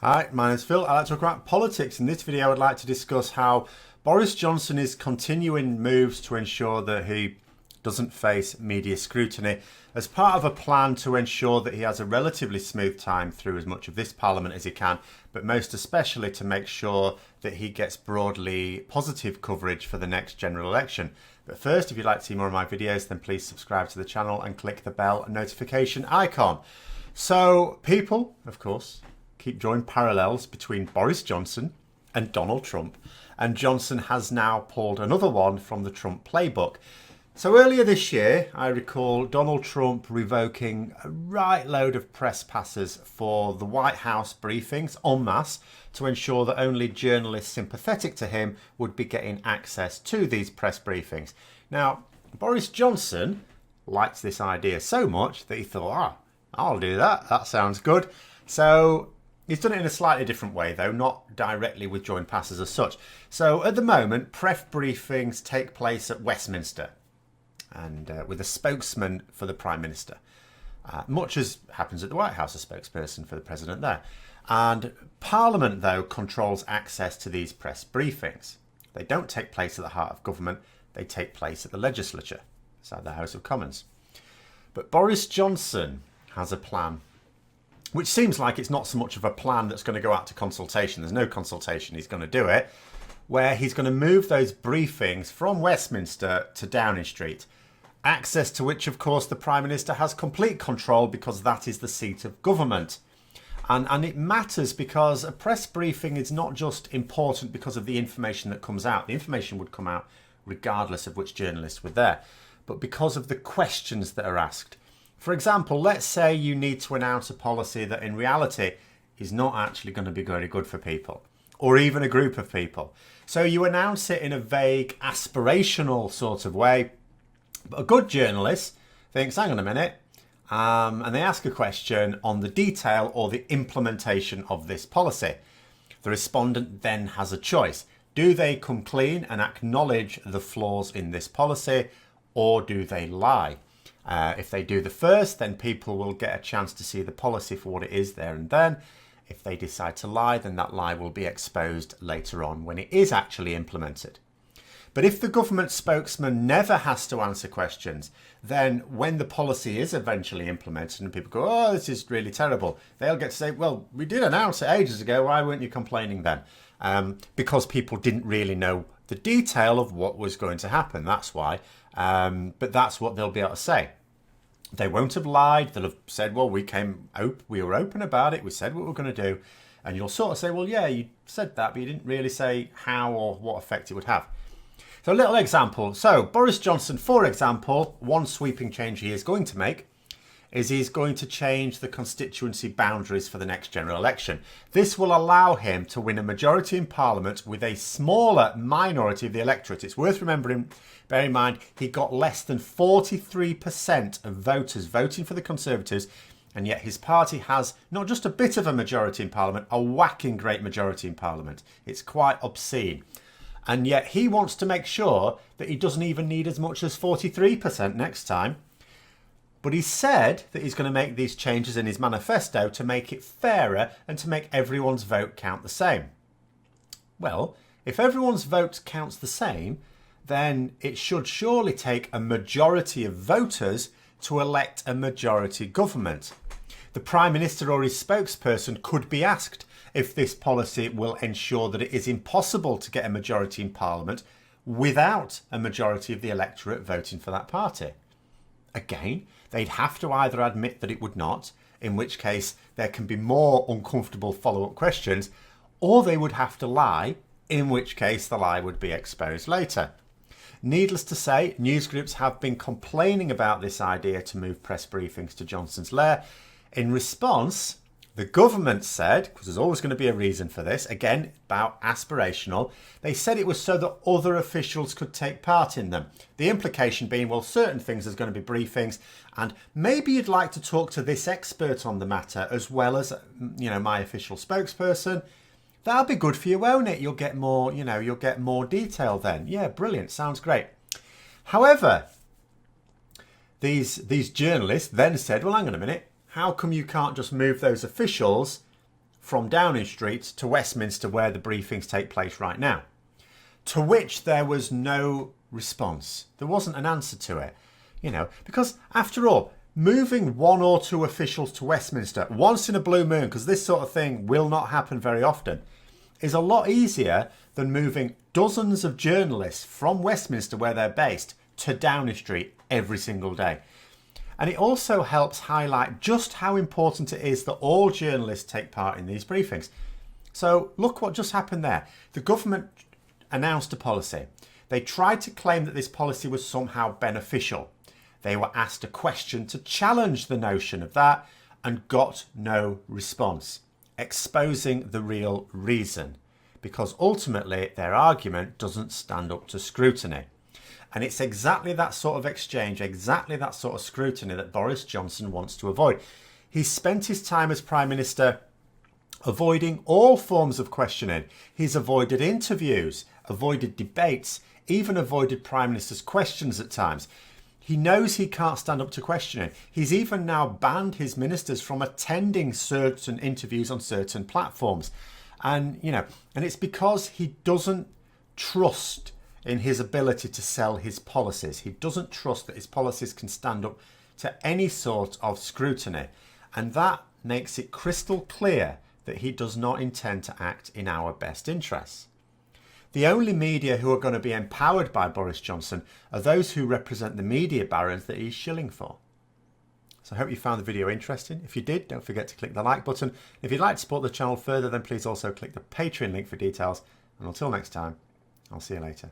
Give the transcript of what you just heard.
Hi, my name's Phil. I like to talk about politics. In this video, I would like to discuss how Boris Johnson is continuing moves to ensure that he doesn't face media scrutiny as part of a plan to ensure that he has a relatively smooth time through as much of this parliament as he can, but most especially to make sure that he gets broadly positive coverage for the next general election. But first, if you'd like to see more of my videos, then please subscribe to the channel and click the bell notification icon. So people, of course, keep drawing parallels between Boris Johnson and Donald Trump, and Johnson has now pulled another one from the Trump playbook. So earlier this year, I recall Donald Trump revoking a right load of press passes for the White House briefings en masse to ensure that only journalists sympathetic to him would be getting access to these press briefings. Now, Boris Johnson likes this idea so much that he thought, I'll do that. That sounds good. So he's done it in a slightly different way, though, not directly with joint passes as such. So at the moment, press briefings take place at Westminster and with a spokesman for the Prime Minister, much as happens at the White House, a spokesperson for the President there. And Parliament, though, controls access to these press briefings. They don't take place at the heart of government. They take place at the legislature, inside the House of Commons. But Boris Johnson has a plan which seems like it's not so much of a plan that's going to go out to consultation. There's no consultation. He's going to do it, where he's going to move those briefings from Westminster to Downing Street, access to which, of course, the Prime Minister has complete control because that is the seat of government. And it matters because a press briefing is not just important because of the information that comes out. The information would come out regardless of which journalists were there, but because of the questions that are asked. For example, let's say you need to announce a policy that in reality is not actually going to be very good for people, or even a group of people. So you announce it in a vague, aspirational sort of way. But a good journalist thinks, hang on a minute, and they ask a question on the detail or the implementation of this policy. The respondent then has a choice. Do they come clean and acknowledge the flaws in this policy, or do they lie? If they do the first, then people will get a chance to see the policy for what it is there and then. If they decide to lie, then that lie will be exposed later on when it is actually implemented. But if the government spokesman never has to answer questions, then when the policy is eventually implemented and people go, oh, this is really terrible, they'll get to say, well, we did announce it ages ago. Why weren't you complaining then? Because people didn't really know the detail of what was going to happen. That's why. But that's what they'll be able to say. They won't have lied. They'll have said, well, we were open about it. We said what we were going to do. And you'll sort of say, well, yeah, you said that, but you didn't really say how or what effect it would have. So a little example. So Boris Johnson, for example, one sweeping change he is going to make is he's going to change the constituency boundaries for the next general election. This will allow him to win a majority in Parliament with a smaller minority of the electorate. It's worth remembering, bear in mind, he got less than 43% of voters voting for the Conservatives, and yet his party has not just a bit of a majority in Parliament, a whacking great majority in Parliament. It's quite obscene. And yet he wants to make sure that he doesn't even need as much as 43% next time. But he said that he's going to make these changes in his manifesto to make it fairer and to make everyone's vote count the same. Well, if everyone's vote counts the same, then it should surely take a majority of voters to elect a majority government. The Prime Minister or his spokesperson could be asked if this policy will ensure that it is impossible to get a majority in Parliament without a majority of the electorate voting for that party. Again, they'd have to either admit that it would not, in which case there can be more uncomfortable follow-up questions, or they would have to lie, in which case the lie would be exposed later. Needless to say, news groups have been complaining about this idea to move press briefings to Johnson's lair. In response, the government said, because there's always going to be a reason for this, again, about aspirational, they said it was so that other officials could take part in them. The implication being, well, certain things there's going to be briefings, and maybe you'd like to talk to this expert on the matter as well as, my official spokesperson. That'll be good for you, won't it? You'll get more, you'll get more detail then. Yeah, brilliant. Sounds great. However, these journalists then said, well, hang on a minute. How come you can't just move those officials from Downing Street to Westminster, where the briefings take place right now. To which there was no response. There wasn't an answer to it, because after all, moving one or two officials to Westminster once in a blue moon, because this sort of thing will not happen very often, is a lot easier than moving dozens of journalists from Westminster, where they're based, to Downing Street every single day. And it also helps highlight just how important it is that all journalists take part in these briefings. So look what just happened there. The government announced a policy. They tried to claim that this policy was somehow beneficial. They were asked a question to challenge the notion of that and got no response, exposing the real reason, because ultimately their argument doesn't stand up to scrutiny. And it's exactly that sort of exchange, exactly that sort of scrutiny that Boris Johnson wants to avoid. He's spent his time as Prime Minister avoiding all forms of questioning. He's avoided interviews, avoided debates, even avoided Prime Minister's questions at times. He knows he can't stand up to questioning. He's even now banned his ministers from attending certain interviews on certain platforms. And it's because he doesn't trust in his ability to sell his policies. He doesn't trust that his policies can stand up to any sort of scrutiny. And that makes it crystal clear that he does not intend to act in our best interests. The only media who are going to be empowered by Boris Johnson are those who represent the media barons that he's shilling for. So I hope you found the video interesting. If you did, don't forget to click the like button. If you'd like to support the channel further, then please also click the Patreon link for details. And until next time, I'll see you later.